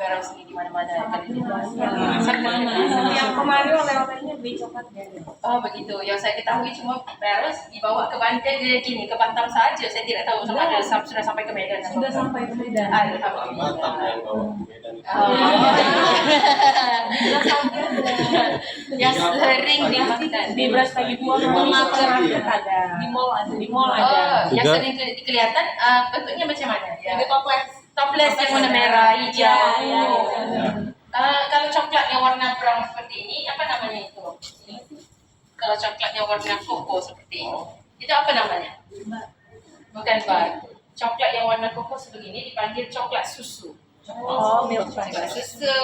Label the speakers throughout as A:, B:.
A: Peros ini di mana-mana.
B: Yang kemarin oleh-olehnya beli coklat
A: Oh begitu. Yang saya ketahui cuma Peros dibawa ke Banten, ke Batam saja. Saya tidak tahu ada sudah sampai ke Medan.
B: sudah sampai ke Medan.
C: Batam yang bawa ke Medan.
A: Yang sering di Banten.
B: Di Beras Pagi Buah ada. Di mall ada.
A: Yang sering kelihatan bentuknya macam mana?
B: Jadi
A: Toples yang warna merah, hijau.
B: Ya.
A: Kalau coklat yang warna brown seperti ini, apa namanya itu? Kalau coklat yang warna koko seperti ini, itu apa namanya? Bukan bar. Coklat yang warna koko seperti ini dipanggil coklat susu.
B: Oh, milk
A: Coklat
B: chocolate.
A: susu.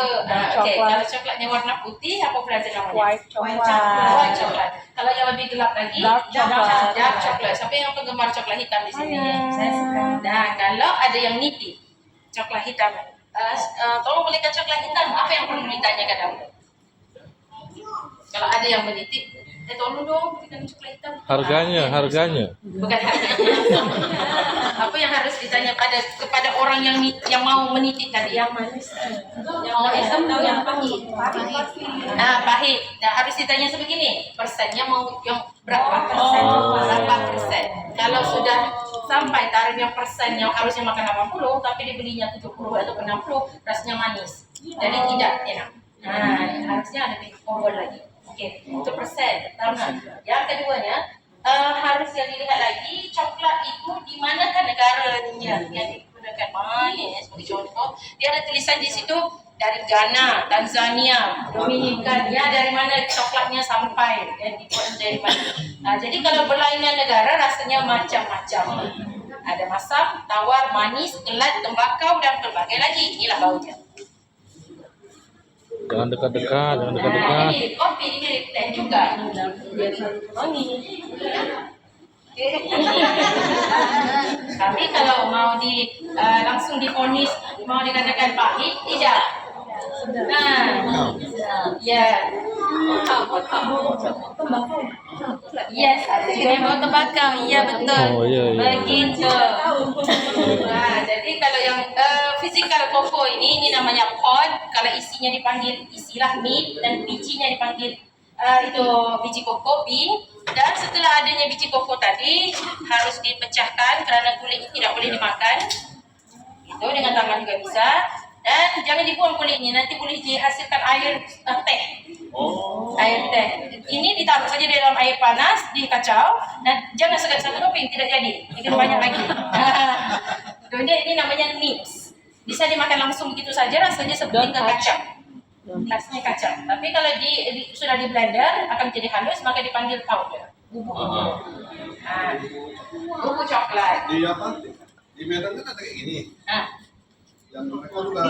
A: Oke, kalau coklatnya warna putih, apa berarti namanya?
B: White chocolate.
A: White coklat. Kalau yang lebih gelap lagi,
B: Dark chocolate.
A: dark coklat. Siapa yang penggemar coklat hitam di sini?
B: Saya suka.
A: Nah, kalau ada yang nitih, coklat hitam. Tolong belikan coklat hitam. Apa yang perlu ditanyakan dahulu? Kalau ada yang menitip, tolong dong belikan coklat hitam.
D: Harganya.
A: Bukan harganya. Apa yang harus ditanya kepada orang yang mau menitip tadi? Yang manis. Yang hitam atau yang pahit? Pahit. Nah, harus ditanya sebegini. Persennya mau yang berapa persen? Berapa persen? Kalau sudah sampai taruhnya persen yang harusnya makan 80 tapi dibelinya 70 atau 60, rasanya manis. Jadi tidak enak. Nah, harusnya ada kompor lagi. Oke, itu persen. Pertama. Yang keduanya, harus yang dilihat lagi coklat itu di manakah negaranya yang digunakan. Manis sebagai contoh, dia ada tulisan di situ dari Ghana, Tanzania, Dominika, ya dari mana coklatnya sampai, yang dibuat dari mana. Nah, jadi kalau berlainan negara rasanya macam-macam. Ada masam, tawar, manis, kelat, tembakau dan berbagai lagi. Inilah baunya.
D: Jangan dekat-dekat.
A: Ini kopi ini teh juga.
B: Wangi.
A: Tapi kalau mau langsung divonis, mau dikatakan pahit, tidak. Nah, ya. Yes, ada juga yang bawa tembakau. Iya betul.
D: Oh, iya.
A: Begitu. Nah, jadi kalau yang physical cocoa ini namanya pod. Kalau isinya dipanggil isilah meat dan bijinya dipanggil itu biji koko bean. Dan setelah adanya biji koko tadi harus dipecahkan karena kulitnya tidak boleh dimakan. Itu dengan tangan juga bisa. Dan jangan dibuang kulitnya, nanti boleh dihasilkan air teh. Air teh. Ini ditaruh saja di dalam air panas, dikacau. Dan jangan sekat satu keping, tidak jadi. Bikin banyak lagi. Kemudian ini namanya nips. Bisa dimakan langsung begitu saja, rasanya seperti kacang. Rasanya kacang. Tapi kalau sudah di blender akan jadi halus, maka dipanggil powder. Bubuk coklat.
C: Di apa? Di Medan kan ada kayak gini. Yang mereka juga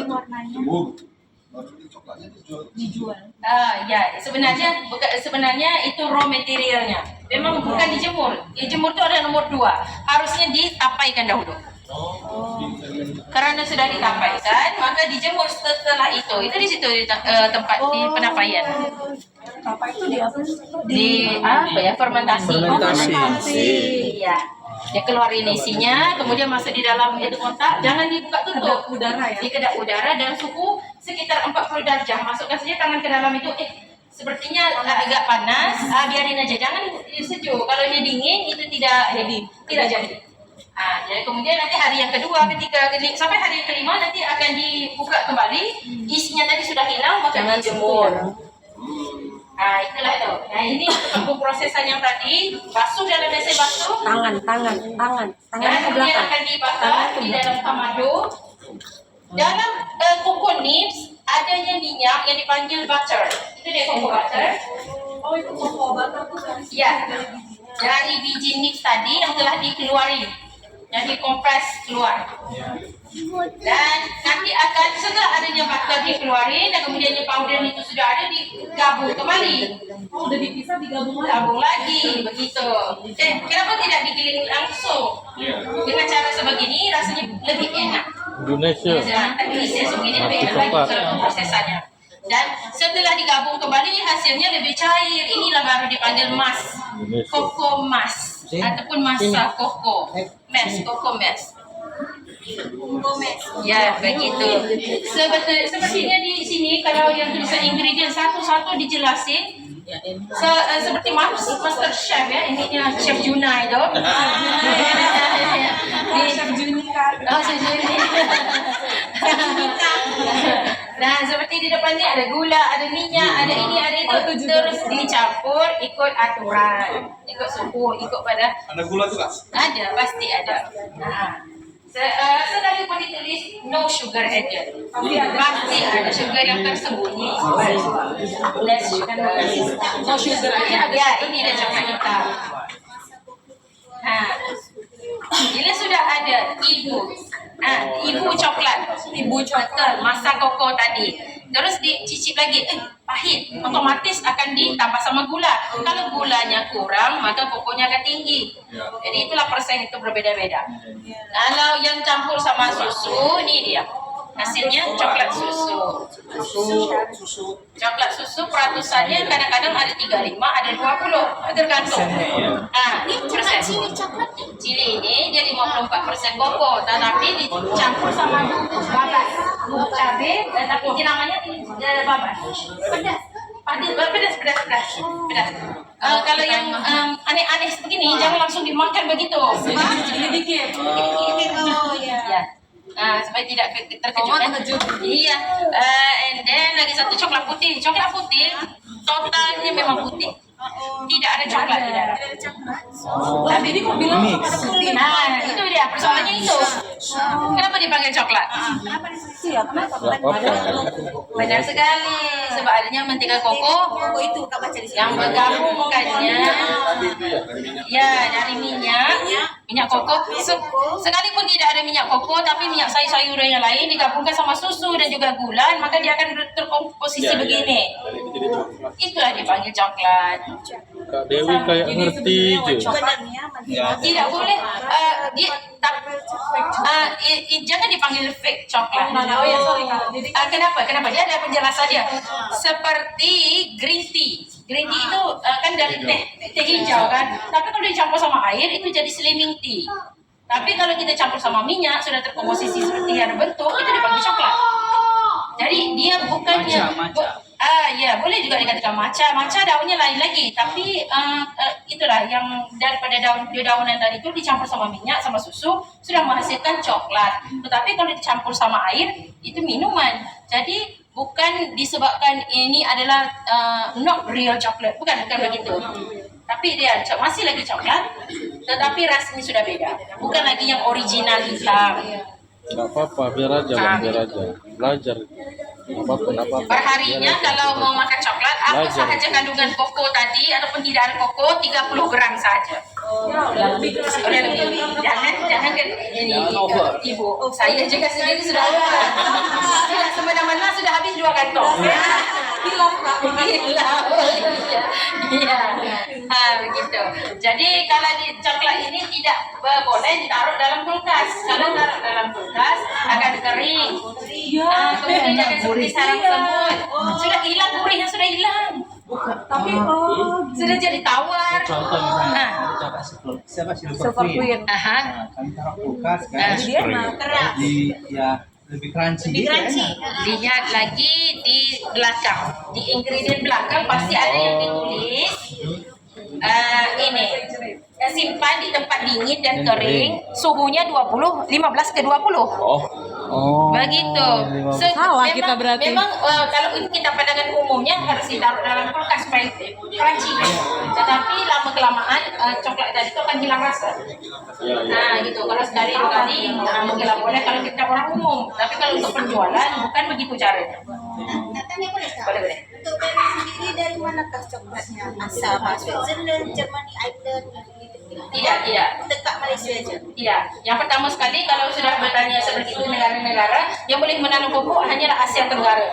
C: jemur. Baru di coklatnya dijual.
A: Ya, sebenarnya itu raw materialnya. Memang bukan dijemur. Dijemur itu ada nomor 2. Harusnya ditapaikan dahulu. Karena sudah ditapaikan, maka dijemur setelah itu. Itu di situ tempat di penapaian.
B: Apa itu di apa?
A: Di apa ya? Fermentasi. Iya. Dia keluarin isinya, kemudian masuk di dalam itu kotak. Jangan dibuka tutup.
B: Kedap udara ya?
A: Di kedap udara dan suhu sekitar 40 derajat. Masukkan saja tangan ke dalam itu. Sepertinya agak panas. Biarin aja. Jangan sejuk. Kalau dia dingin itu tidak jadi. Jadi kemudian nanti hari yang kedua, ketiga, sampai hari yang kelima nanti akan dibuka kembali. Isinya tadi sudah hilang, maka dijemur. Itulah itu. Nah, ini prosesan yang tadi basuh dalam WC basuh.
B: Tangan
A: Dan
B: ke
A: kemudian
B: belakang.
A: akan dibakar di dalam kamado. Dalam cocoa nibs adanya minyak yang dipanggil butter. Itu dia cocoa butter.
B: Oh, itu cocoa butter tuh kan?
A: Ya, dari biji nibs tadi yang telah dikeluarin, yang dikompres keluar. Dan nanti akan setelah adanya butter dikeluarin dan kemudian powder itu sudah ada digabung kembali.
B: Oh, udah dipisah digabung lagi.
A: Gabung lagi begitu. Kenapa tidak digiling langsung? Dengan cara sebegini rasanya lebih enak.
D: Indonesia.
A: Begini lebih enak lagi prosesannya. Dan setelah digabung kembali hasilnya lebih cair. Inilah baru dipanggil mas, koko mas ataupun masa koko, mes, koko mes. Ya, begitu. Sepertinya di sini kalau yang tulisan ingredient satu-satu dijelasin. Seperti Master Chef ya, ininya Chef Juna itu. Chef Juni kan. Oh, Chef Juni. Nah, seperti di depan ni ada gula, ada minyak, ada ini, ada itu. Terus dicampur ikut aturan, ikut suhu, ikut pada.
C: Ada gula juga?
A: Ada, pasti ada. Nah, sekalipun ditulis no sugar added, pasti ada sugar yang tersembunyi. Less sugar. No sugar aja. Ya, ini dia coklat hitam. Nah, bila sudah ada ibu coklat, masa koko tadi, terus dicicip lagi, pahit, otomatis akan ditambah sama gula. Kalau gulanya kurang, maka kokonya akan tinggi. Jadi itulah persen itu berbeda-beda. Kalau yang campur sama susu, ini dia hasilnya coklat susu. Coklat susu peratusannya kadang-kadang ada 35, ada 20, tergantung. Ini persen. Cili ini dia 54% koko, tetapi dicampur sama babas, cabai, tapi ini namanya babas. Pedas. Kalau yang aneh-aneh begini, jangan langsung dimakan begitu. Dikit-dikit. Oh ya. Supaya tidak terkejut. Iya. And then lagi satu coklat putih. Coklat putih totalnya memang putih. Tidak ada coklat di dalam. Tapi ini kok bilang coklat putih? Nah, itu dia persoalannya itu. Kenapa dipanggil coklat? Benar sekali. Sebab adanya mentega koko yang bergabungkannya ya dari minyak koko. Sekalipun tidak ada minyak koko, tapi minyak sayur-sayuran yang lain digabungkan sama susu dan juga gula, maka dia akan terkomposisi begini. Itulah dipanggil coklat.
D: Kak Dewi kayak ngerti aja.
A: Tidak boleh. Jangan dipanggil fake coklat. Kenapa? Dia ada penjelasannya. Seperti green tea. Green tea itu kan dari teh hijau kan. Tapi kalau dicampur sama air itu jadi slimming tea. Tapi kalau kita campur sama minyak sudah terkomposisi seperti yang bentuk, itu dipanggil coklat. Jadi dia bukannya ya boleh juga dikatakan matcha daunnya lain lagi, tapi itulah yang daripada daunan tadi itu dicampur sama minyak sama susu sudah menghasilkan coklat. Tetapi kalau dicampur sama air itu minuman. Jadi bukan disebabkan ini adalah not real chocolate, bukan begitu. Tapi dia masih lagi coklat, tetapi rasanya sudah beda. Bukan lagi yang original hitam.
D: Nggak apa-apa, biar aja, belajar. Apa-apa.
A: Perharinya kalau mau makan coklat, apa saja kandungan koko tadi ataupun tidak ada koko 30 gram saja. Lebih. Jangan ini ibu. Saya juga sendiri sudah semena-mena sudah habis 2 kantong. Hilaf. Iya. Begitu. Jadi kalau di coklat ini tidak boleh ditaruh dalam kulkas. Kalau taruh dalam kulkas akan kering. Kemudian akan seperti sarang semut. Sudah hilang gurihnya, sudah hilang. Tapi sudah jadi tawar.
E: Contoh misalnya coklat silver queen. Kami taruh kulkas kan. Jadi lebih crunchy.
A: Lihat lagi di belakang, di ingredient belakang pasti ada yang ditulis ini simpan di tempat dingin dan kering, suhunya 15 ke 20. Begitu.
B: Salah kita berarti.
A: Memang kalau kita pandangan umumnya harus ditaruh dalam kulkas supaya crunchy. Tetapi lama kelamaan coklat tadi itu akan hilang rasa. Nah gitu. Kalau sekali dua kali mungkin boleh kalau kita orang umum. Tapi kalau untuk penjualan bukan begitu caranya.
F: Katanya boleh tak?
A: Boleh.
F: Untuk brand sendiri dari manakah coklatnya? Asal Switzerland, Germany, Ireland,
A: Tidak.
F: dekat Malaysia aja.
A: Tidak. Yang pertama sekali kalau sudah bertanya seperti itu negara-negara yang boleh menanam koko hanyalah Asia Tenggara.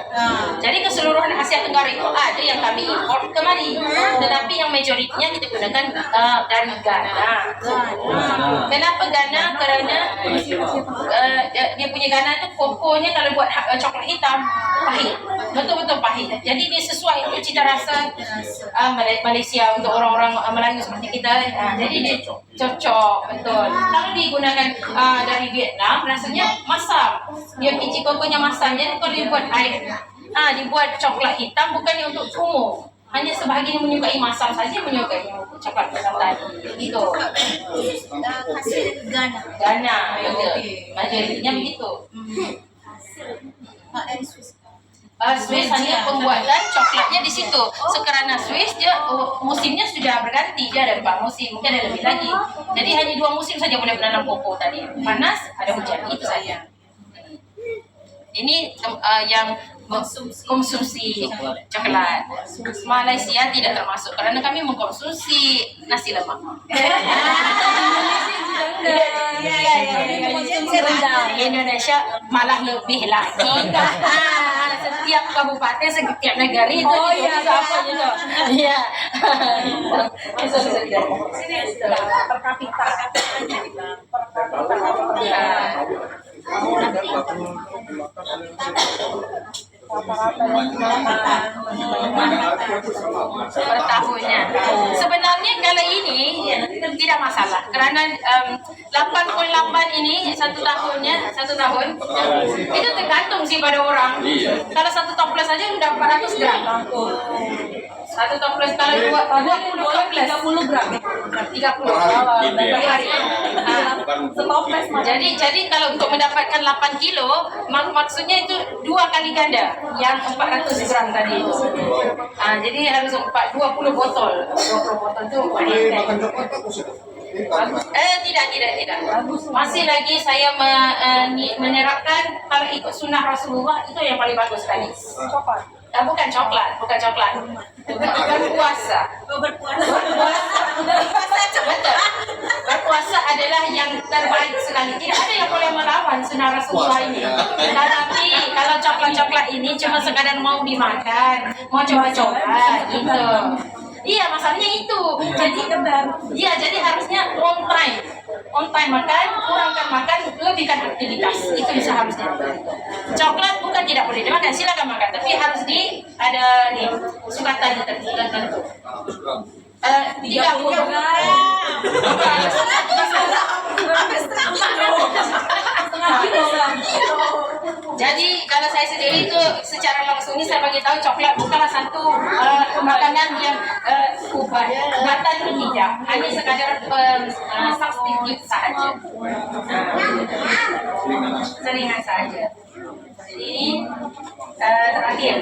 A: Jadi keseluruhan Asia Tenggara itu ada yang kami import kemari. Tetapi yang majoritinya kita gunakan dari Ghana. Kenapa Ghana? Karena dia punya Ghana itu kokonya kalau buat coklat hitam pahit, betul-betul pahit. Jadi dia sesuai untuk cita rasa Malaysia, untuk orang-orang Melayu seperti kita. Jadi dia cocok, betul. Kalau digunakan dari Vietnam, rasanya masam. Dia biji kokonya masam. Jadi kalau dibuat air, dibuat coklat hitam bukannya untuk umum. Hanya sebahagian menyukai masam saja, menyukai coklat hitam tadi. Gitu.
F: Hasil Ghana.
A: Ghana, betul. Majoritinya begitu.
F: Dari Swiss.
A: Swiss hanya pembuatan coklatnya di situ. Sekarang Swiss dia musimnya sudah berganti, dia ada 4 musim, mungkin ada lebih lagi. Jadi hanya 2 musim saja boleh menanam koko tadi. Panas, ada hujan, itu saja. Ini yang konsumsi coklat. Malaysia tidak termasuk karena kami mengkonsumsi nasi lemak. Indonesia malah lebih lagi. Setiap kabupaten, setiap negara itu apa gitu. Iya.
B: Per kapita.
A: Per tahunnya. Sebenarnya kalau ini tidak masalah karena 88 ini satu tahun itu tergantung sih pada orang. Kalau 1 toples saja udah 400 gram. 1 toples kalau 20 toples
B: 30 gram.
A: 30 per hari.
B: Setoples
A: Jadi kalau untuk mendapatkan 8 kilo, maksudnya itu 2 kali ganda yang 400 gram tadi itu. Jadi harus 20 botol. 20 botol itu
C: Makan coklat bagus itu.
A: Tidak. Masih lagi saya menerapkan kalau ikut sunnah Rasulullah itu yang paling bagus sekali. Bukan coklat. Berpuasa. Betul. Berpuasa adalah yang terbaik sekali. Tidak ada yang boleh melawan sunnah Rasulullah ini. Tapi kalau coklat ini cuma sekadar mau dimakan, mau coba-coba gitu. Iya, masalahnya itu. Jadi harusnya on time makan, kurangkan makan, lebihkan aktivitas. Itu bisa harusnya. Coklat bukan tidak boleh dimakan, silakan makan, tapi harus ada sukatan tertentu. 30 Jadi kalau saya sendiri itu secara langsung ini saya bagi tahu coklat bukanlah satu makanan yang batal tidak, hanya sekadar substitute saja, seringan saja. Jadi terakhir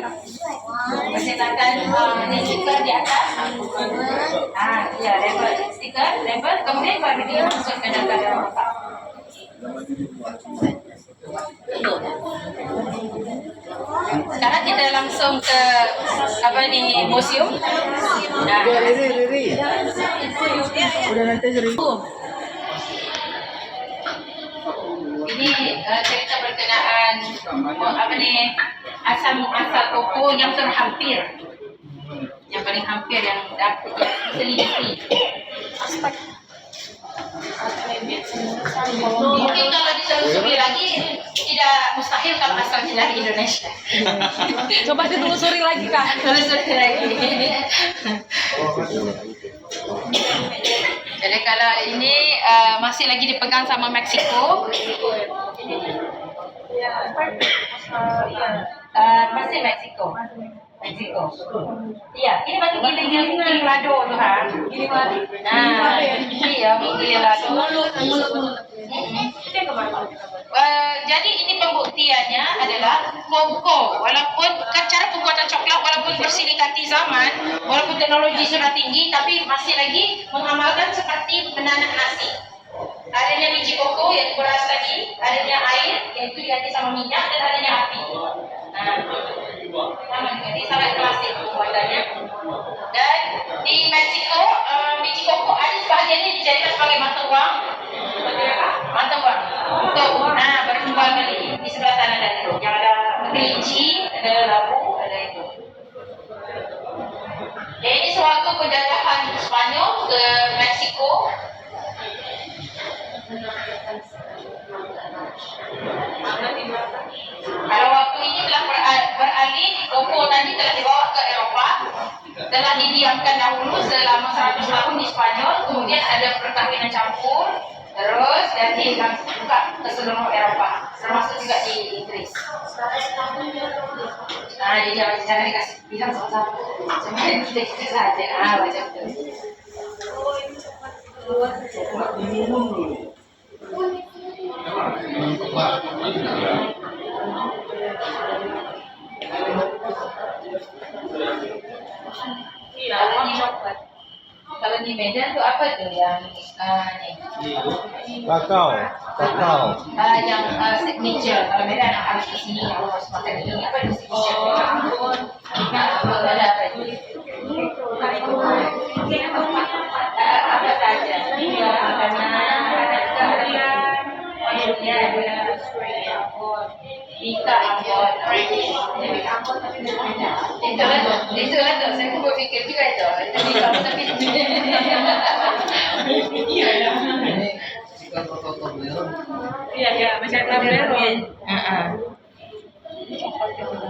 A: saya akan stiker di atas. Ya, label, kemudian baru dimasukkan ke dalam kotak. Sekarang kita langsung ke museum. Ini cerita berkenaan asal koko yang terhampir, yang paling hampir yang dapat diselidiki. Mungkin kalau ditelusuri lagi tidak mustahil kalau asalnya dari Indonesia.
B: Coba ditelusuri lagi Kak.
A: Telusuri lagi. Jadi kalau ini masih lagi dipegang sama Meksiko. Masih Meksiko. Iya, ini batu giling lado tuh kan. Iya, giling lado. Jadi ini pembuktiannya adalah koko, walaupun cara pembuatan coklat walaupun bersilikati zaman, walaupun teknologi sudah tinggi, tapi masih lagi mengamalkan seperti menanak nasi. Adanya biji koko yang beras tadi, adanya air yang itu diganti sama minyak, dan adanya api. Jadi sangat klasik pembuatannya. Dan di Meksiko biji koko ada sebahagiannya dijadikan sebagai mata uang. Untuk berkembang kali di sebelah sana dan itu yang ada kelinci, ada labu, ada itu. Dan ini sewaktu penjajahan Spanyol ke Meksiko. Kalau waktu ini telah didiamkan dahulu selama 100 tahun di Spanyol, kemudian ada perkawinan campur, terus jadi buka ke seluruh Eropa, termasuk juga di Inggris. Nah, jadi jangan dikasih bilang satu-satu, cuma kita saja. Macam itu. Kalau di Medan tuh apa tuh yang
D: Kakao.
A: yang signature? Kalau Medan harus kesini, harus makan ini. Apa itu signature? Ada apa itu? Apa saja? Makanan, Pita, itulah tuh. Saya pun berpikir juga itu. Tapi kamu tapi
E: Ini jika protokol beliau
B: Iya, masyarakat Medan.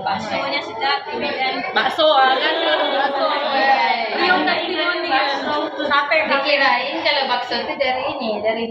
F: Baksonya sedap di Medan.
B: Bakso kan? Bakso. Iya, enggak ini bakso. Sate.
A: dikirain kalau bakso itu dari ini, dari